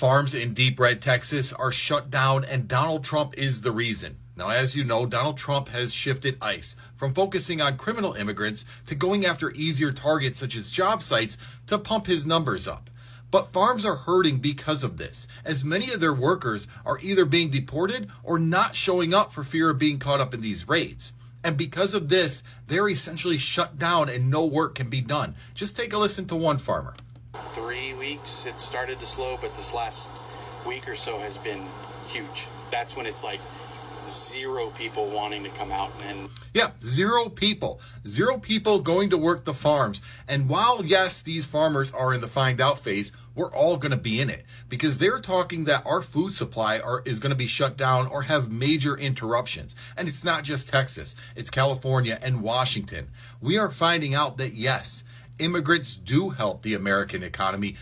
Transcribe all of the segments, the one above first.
Farms in deep red Texas are shut down, and Donald Trump is the reason. Now, as you know, Donald Trump has shifted ICE from focusing on criminal immigrants to going after easier targets such as job sites to pump his numbers up. But farms are hurting because of this, as many of their workers are either being deported or not showing up for fear of being caught up in these raids. And because of this, they're essentially shut down and no work can be done. Just take a listen to one farmer. 3 weeks it started to slow, but this last week or so has been huge. That's when it's like zero people wanting to come out. And zero people going to work the farms. And while yes, these farmers are in the find out phase, we're all going to be in it, because they're talking that our food supply is going to be shut down or have major interruptions. And it's not just Texas, it's California and Washington. We are finding out that yes, immigrants do help the American economy.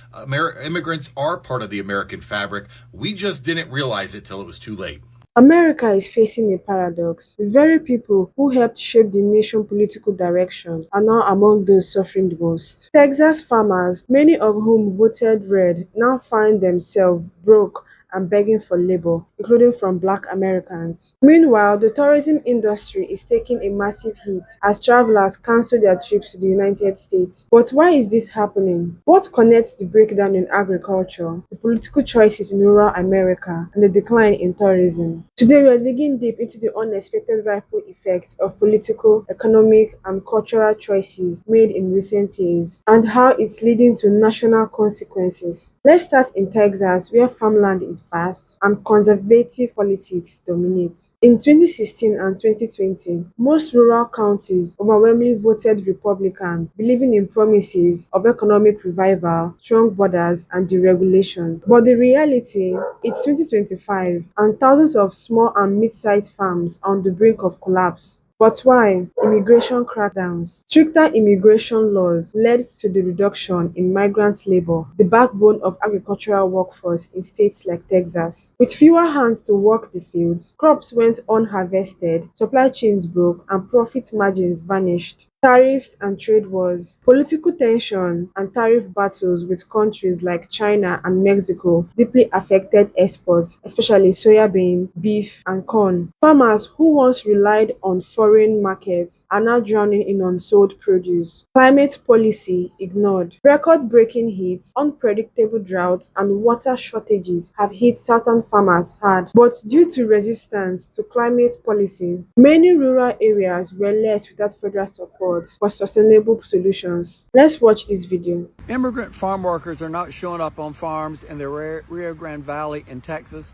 Immigrants are part of the American fabric. We just didn't realize it till it was too late. America is facing a paradox. The very people who helped shape the nation's political direction are now among those suffering the most. Texas farmers, many of whom voted red, now find themselves broke and begging for labor, including from Black Americans. Meanwhile, the tourism industry is taking a massive hit as travelers cancel their trips to the United States. But why is this happening? What connects the breakdown in agriculture, the political choices in rural America, and the decline in tourism? Today, we are digging deep into the unexpected ripple effects of political, economic, and cultural choices made in recent years, and how it's leading to national consequences. Let's start in Texas, where farmland is vast and conservative politics dominate. In 2016 and 2020, most rural counties overwhelmingly voted Republican, believing in promises of economic revival, strong borders, and deregulation. But the reality, it's 2025, and thousands of small and mid-sized farms are on the brink of collapse. But why? Immigration crackdowns. Stricter immigration laws led to the reduction in migrant labor, the backbone of agricultural workforce in states like Texas. With fewer hands to work the fields, crops went unharvested, supply chains broke, and profit margins vanished. Tariffs and trade wars. Political tension and tariff battles with countries like China and Mexico deeply affected exports, especially soybean, beef, and corn. Farmers who once relied on foreign markets are now drowning in unsold produce. Climate policy ignored. Record-breaking heat, unpredictable droughts, and water shortages have hit southern farmers hard. But due to resistance to climate policy, many rural areas were left without federal support for sustainable solutions. Let's watch this video. Immigrant farm workers are not showing up on farms in the Rio Grande Valley in Texas,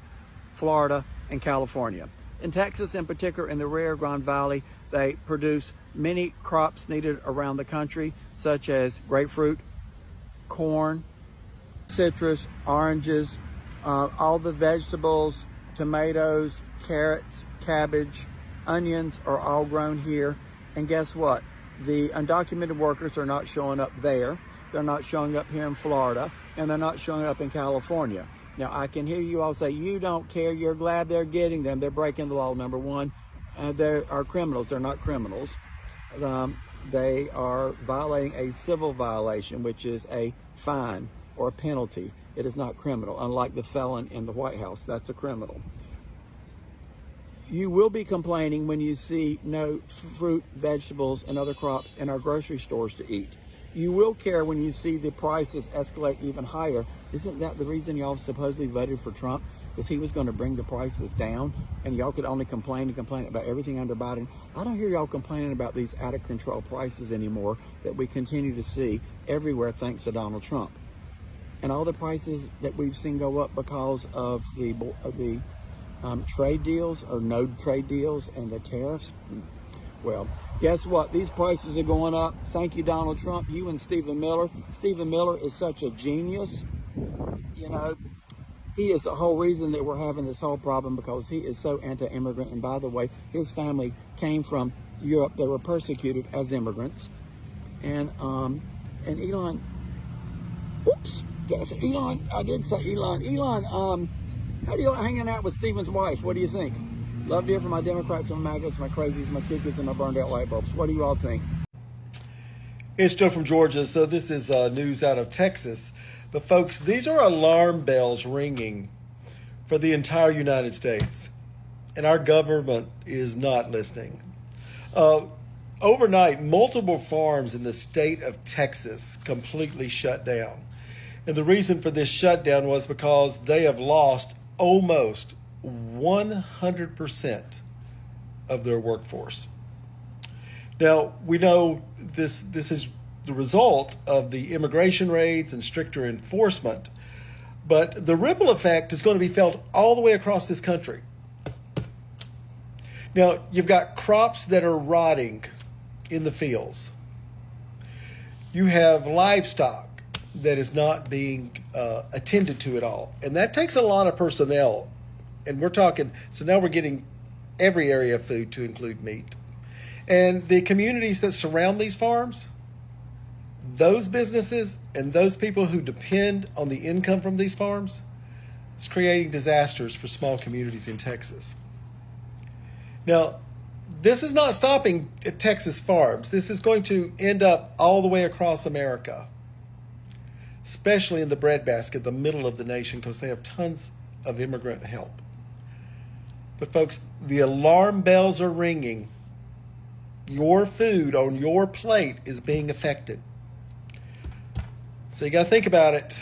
Florida, and California. In Texas, in particular, in the Rio Grande Valley, they produce many crops needed around the country, such as grapefruit, corn, citrus, oranges, all the vegetables, tomatoes, carrots, cabbage, onions are all grown here. And guess what? The undocumented workers are not showing up there. They're not showing up here in Florida, and they're not showing up in California. Now, I can hear you all say, you don't care, you're glad they're getting them. They're breaking the law, number one. They are criminals. They're not criminals. They are violating a civil violation, which is a fine or a penalty. It is not criminal, unlike the felon in the White House. That's a criminal. You will be complaining when you see no fruit, vegetables, and other crops in our grocery stores to eat. You will care when you see the prices escalate even higher. Isn't that the reason y'all supposedly voted for Trump? Because he was going to bring the prices down, and y'all could only complain about everything under Biden. I don't hear y'all complaining about these out-of-control prices anymore that we continue to see everywhere thanks to Donald Trump. And all the prices that we've seen go up because of the trade deals or no trade deals and the tariffs. Well, guess what? These prices are going up. Thank you, Donald Trump. You and Stephen Miller. Stephen Miller is such a genius. You know, he is the whole reason that we're having this whole problem, because he is so anti-immigrant. And by the way, his family came from Europe. They were persecuted as immigrants. And Elon, oops, Elon, I did say Elon. Elon, how do you like hanging out with Stephen's wife? What do you think? Love to hear from my Democrats, my maggots, my crazies, my kickers, and my burned out light bulbs. What do you all think? It's Joe from Georgia. So this is news out of Texas. But folks, these are alarm bells ringing for the entire United States, and our government is not listening. Overnight, multiple farms in the state of Texas completely shut down. And the reason for this shutdown was because they have lost almost 100% of their workforce. Now, we know this is the result of the immigration raids and stricter enforcement, but the ripple effect is going to be felt all the way across this country. Now, you've got crops that are rotting in the fields. You have livestock that is not being attended to at all. And that takes a lot of personnel. And we're talking, so now we're getting every area of food to include meat. And the communities that surround these farms, those businesses and those people who depend on the income from these farms, it's creating disasters for small communities in Texas. Now, this is not stopping at Texas farms. This is going to end up all the way across America, especially in the breadbasket, the middle of the nation, because they have tons of immigrant help. But folks, the alarm bells are ringing. Your food on your plate is being affected. So you got to think about it.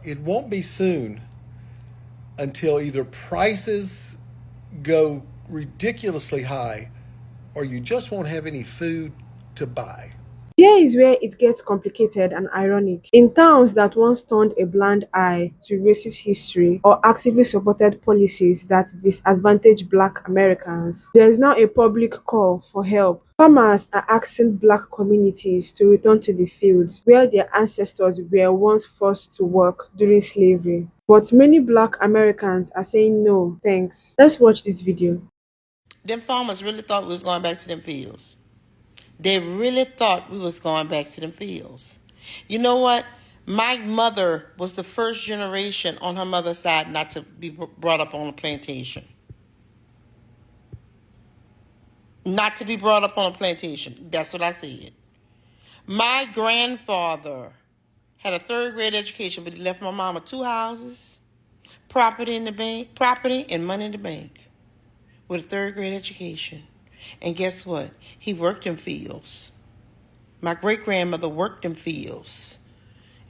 It won't be soon until either prices go ridiculously high or you just won't have any food to buy. Here is where it gets complicated and ironic. In towns that once turned a blind eye to racist history or actively supported policies that disadvantage Black Americans, there is now a public call for help. Farmers are asking Black communities to return to the fields where their ancestors were once forced to work during slavery. But many Black Americans are saying no, thanks. Let's watch this video. Them farmers really thought we was going back to them fields. They really thought we was going back to them fields. You know what? My mother was the first generation on her mother's side not to be brought up on a plantation. Not to be brought up on a plantation. That's what I said. My grandfather had a third grade education, but he left my mama 2 houses, property in the bank, property and money in the bank, with a third grade education. And guess what? He worked in fields. My great grandmother worked in fields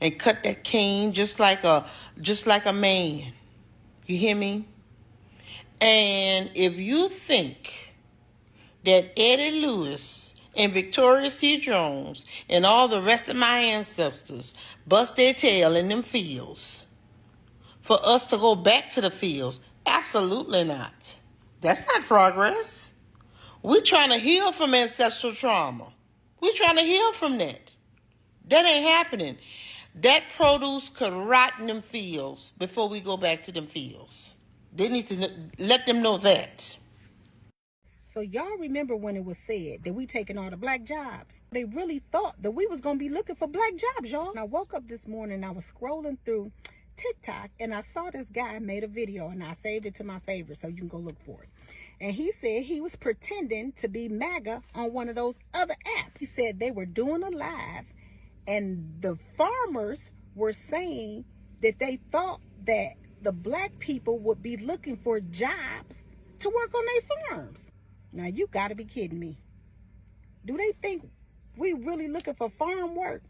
and cut that cane just like a man. You hear me? And if you think that Eddie Lewis and Victoria C. Jones and all the rest of my ancestors bust their tail in them fields for us to go back to the fields, absolutely not. That's not progress. We're trying to heal from ancestral trauma. We're trying to heal from that. That ain't happening. That produce could rot in them fields before we go back to them fields. They need to let them know that. So y'all remember when it was said that we taking all the Black jobs? They really thought that we was going to be looking for Black jobs, y'all. And I woke up this morning, I was scrolling through TikTok, and I saw this guy made a video, and I saved it to my favorite, so you can go look for it. And he said he was pretending to be MAGA on one of those other apps. He said they were doing a live, and the farmers were saying that they thought that the Black people would be looking for jobs to work on their farms. Now, you got to be kidding me. Do they think we really looking for farm work?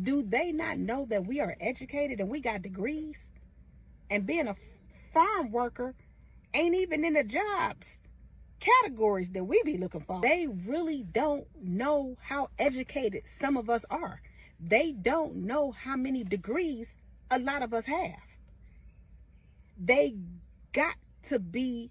Do they not know that we are educated and we got degrees? And being a farm worker ain't even in the jobs categories that we be looking for. They really don't know how educated some of us are. They don't know how many degrees a lot of us have. They got to be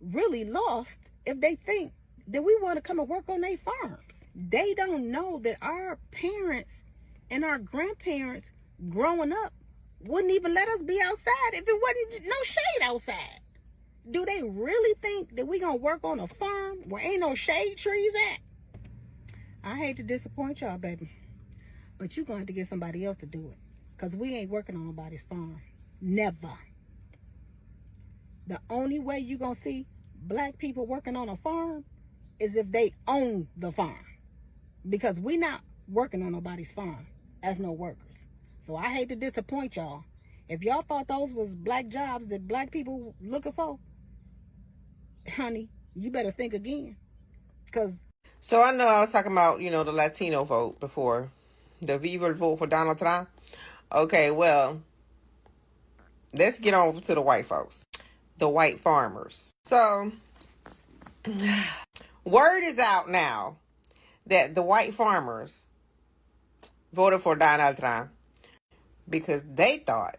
really lost if they think that we want to come and work on their farms. They don't know that our parents and our grandparents growing up wouldn't even let us be outside if it wasn't no shade outside. Do they really think that we gonna work on a farm where ain't no shade trees at? I hate to disappoint y'all, baby, but you're gonna have to get somebody else to do it, because we ain't working on nobody's farm. Never. The only way you gonna see Black people working on a farm is if they own the farm, because we not working on nobody's farm as no workers. So I hate to disappoint y'all. If y'all thought those was black jobs that black people looking for, honey, you better think again. Because So I know I was talking about, the Latino vote before, the Viva vote for Donald Trump. Okay, well, let's get on to the white folks, the white farmers. So, word is out now that the white farmers voted for Donald Trump because they thought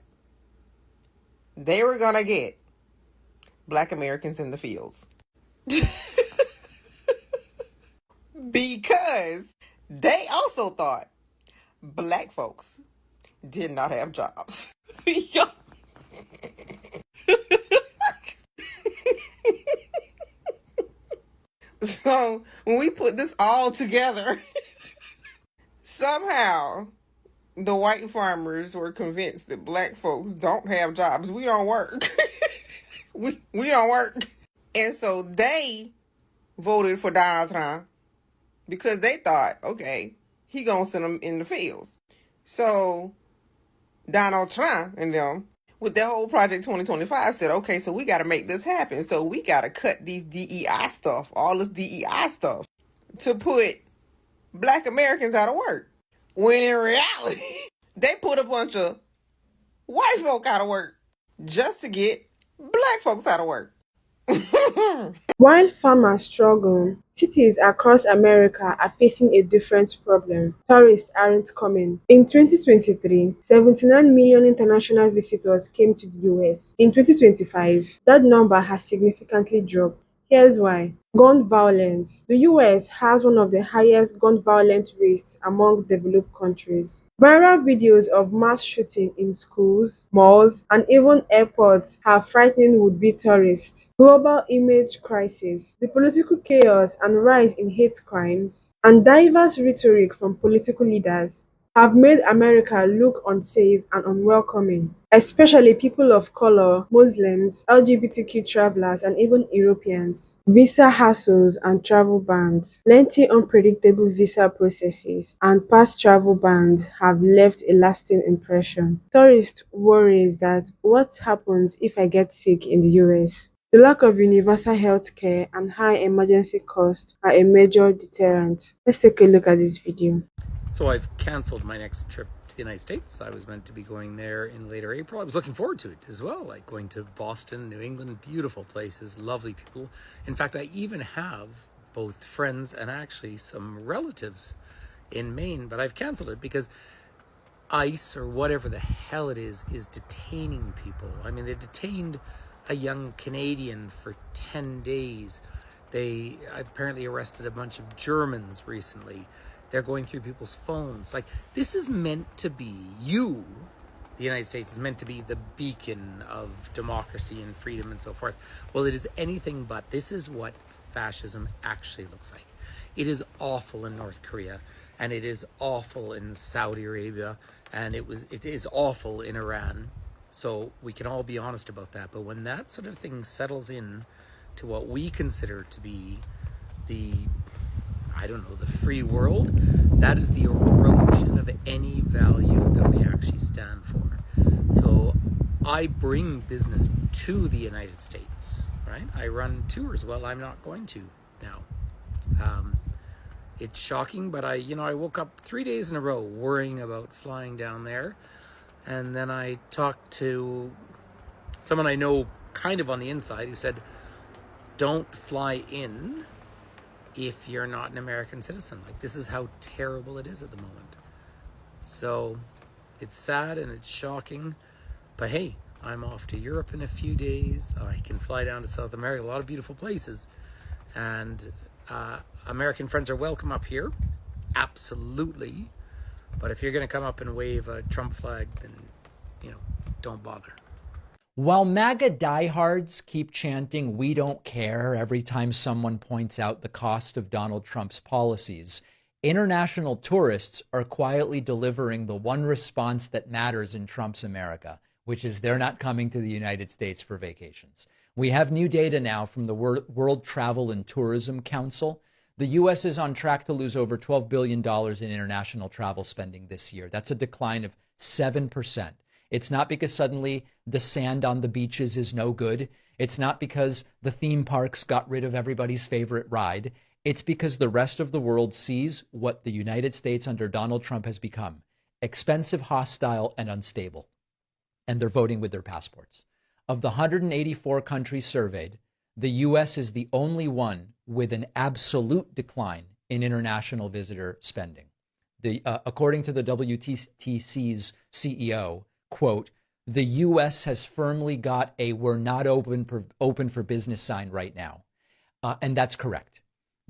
they were going to get black Americans in the fields. Because they also thought black folks did not have jobs. So when we put this all together, somehow the white farmers were convinced that black folks don't have jobs. We don't work. we don't work. And so they voted for Donald Trump because they thought, okay, he gonna send them in the fields. So Donald Trump and them, with their whole Project 2025, said, okay, so we got to make this happen. So we got to cut these DEI stuff, all this DEI stuff, to put black Americans out of work. When in reality, they put a bunch of white folk out of work just to get black folks out of work. While farmers struggle, cities across America are facing a different problem. Tourists aren't coming. In 2023, 79 million international visitors came to the US. In 2025, that number has significantly dropped. Here's why. Gun violence. The US has one of the highest gun violence rates among developed countries. Viral videos of mass shooting in schools, malls, and even airports have frightened would-be tourists. Global image crisis. The political chaos and rise in hate crimes and diverse rhetoric from political leaders have made America look unsafe and unwelcoming, especially people of color, Muslims, LGBTQ travelers, and even Europeans. Visa hassles and travel bans. Lengthy, unpredictable visa processes and past travel bans have left a lasting impression. Tourists worries that what happens if I get sick in the US? The lack of universal health care and high emergency costs are a major deterrent. Let's take a look at this video. So I've canceled my next trip to the United States. I was meant to be going there in later April. I was looking forward to it as well, like going to Boston, New England, beautiful places, lovely people. In fact, I even have both friends and actually some relatives in Maine, but I've canceled it because ICE or whatever the hell it is detaining people. I mean, they detained a young Canadian for 10 days. They apparently arrested a bunch of Germans recently. They're going through people's phones. Like, this is meant to be, the United States is meant to be the beacon of democracy and freedom and so forth. Well, it is anything but. This is what fascism actually looks like. It is awful in North Korea, and it is awful in Saudi Arabia, and it is awful in Iran. So we can all be honest about that. But when that sort of thing settles in to what we consider to be the free world, that is the erosion of any value that we actually stand for. So I bring business to the United States, right? I run tours. Well, I'm not going to now. It's shocking, but I woke up 3 days in a row worrying about flying down there. And then I talked to someone I know kind of on the inside who said, don't fly in if you're not an American citizen. Like, this is how terrible it is at the moment. So it's sad and it's shocking, but hey, I'm off to Europe in a few days. I can fly down to South America, a lot of beautiful places. And American friends are welcome up here, absolutely. But if you're going to come up and wave a Trump flag, then, don't bother. While MAGA diehards keep chanting, "We don't care," every time someone points out the cost of Donald Trump's policies, international tourists are quietly delivering the one response that matters in Trump's America, which is they're not coming to the United States for vacations. We have new data now from the World Travel and Tourism Council The U.S. is on track to lose over $12 billion in international travel spending this year. That's a decline of 7%. It's not because suddenly the sand on the beaches is no good. It's not because the theme parks got rid of everybody's favorite ride. It's because the rest of the world sees what the United States under Donald Trump has become: expensive, hostile, and unstable. And they're voting with their passports. Of the 184 countries surveyed, the U.S. is the only one with an absolute decline in international visitor spending. According to the WTC's CEO, quote, "The U.S. has firmly got a 'we're not open for business' sign right now." And that's correct.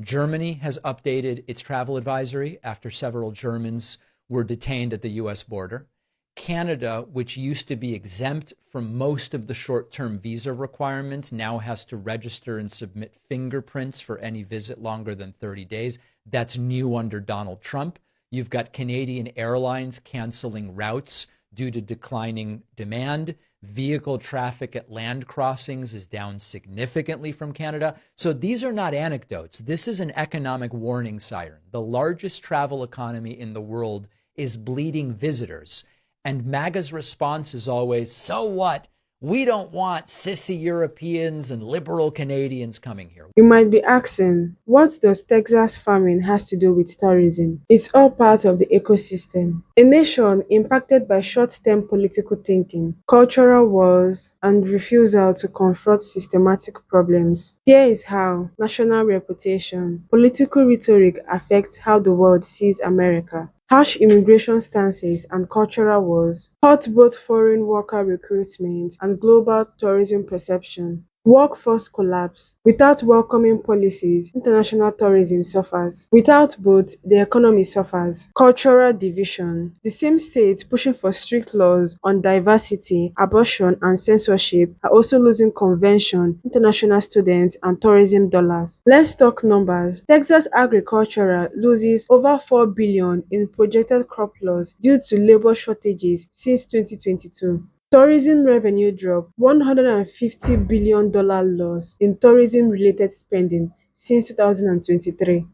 Germany has updated its travel advisory after several Germans were detained at the U.S. border. Canada, which used to be exempt from most of the short-term visa requirements, now has to register and submit fingerprints for any visit longer than 30 days. That's new under Donald Trump. You've got Canadian Airlines canceling routes due to declining demand. Vehicle traffic at land crossings is down significantly from Canada. So these are not anecdotes. This is an economic warning siren. The largest travel economy in the world is bleeding visitors. And MAGA's response is always, so what? We don't want sissy Europeans and liberal Canadians coming here. You might be asking, what does Texas farming has to do with tourism? It's all part of the ecosystem. A nation impacted by short-term political thinking, cultural wars, and refusal to confront systematic problems. Here is how national reputation, political rhetoric affects how the world sees America. Harsh immigration stances and cultural wars hurt both foreign worker recruitment and global tourism perception. Workforce collapse. Without welcoming policies, international tourism suffers. Without both, the economy suffers. Cultural division. The same states pushing for strict laws on diversity, abortion, and censorship are also losing convention, international students, and tourism dollars. Let's talk numbers. Texas agriculture loses over $4 billion in projected crop loss due to labor shortages since 2022. Tourism revenue drop, $150 billion loss in tourism-related spending since 2023.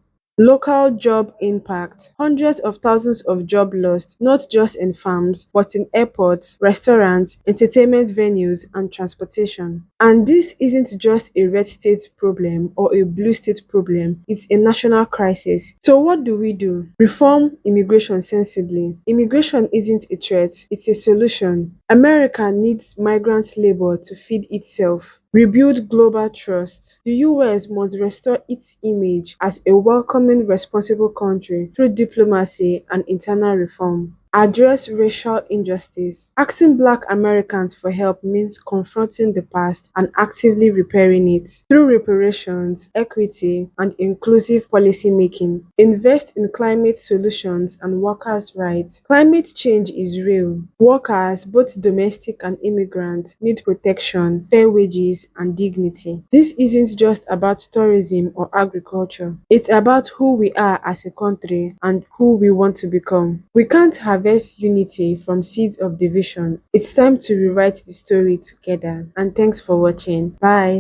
Local job impact, hundreds of thousands of jobs lost, not just in farms, but in airports, restaurants, entertainment venues, and transportation. And this isn't just a red state problem or a blue state problem, it's a national crisis. So what do? Reform immigration sensibly. Immigration isn't a threat, it's a solution. America needs migrant labor to feed itself. Rebuild global trust. The US must restore its image as a welcoming, responsible country through diplomacy and internal reform. Address racial injustice. Asking Black Americans for help means confronting the past and actively repairing it through reparations, equity, and inclusive policymaking. Invest in climate solutions and workers' rights. Climate change is real. Workers, both domestic and immigrant, need protection, fair wages, and dignity. This isn't just about tourism or agriculture. It's about who we are as a country and who we want to become. We can't harvest unity from seeds of division. It's time to rewrite the story together. And thanks for watching. Bye.